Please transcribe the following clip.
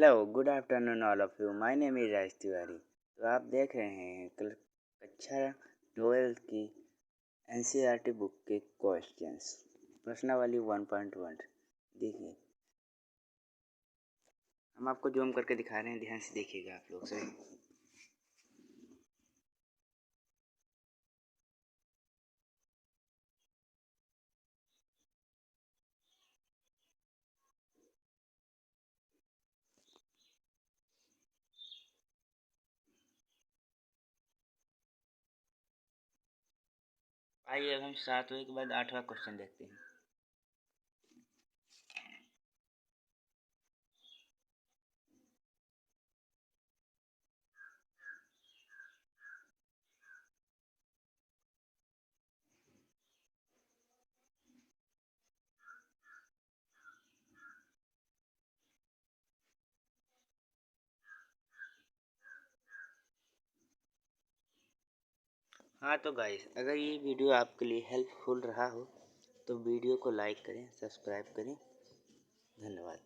Hello, good afternoon all of you. My name is Raj Tiwari. तो आप देख रहे हैं कक्षा 12 की एनसीईआरटी बुक के क्वेश्चंस, प्रश्नावली 1.1। देखिए, हम आपको जूम करके दिखा रहे हैं, ध्यान से देखिएगा आप लोग सही। आइए अब हम 7वें के बाद 8वां क्वेश्चन देखते हैं। हाँ तो गाइस, अगर ये वीडियो आपके लिए हेल्पफुल रहा हो तो वीडियो को लाइक करें, सब्सक्राइब करें। धन्यवाद।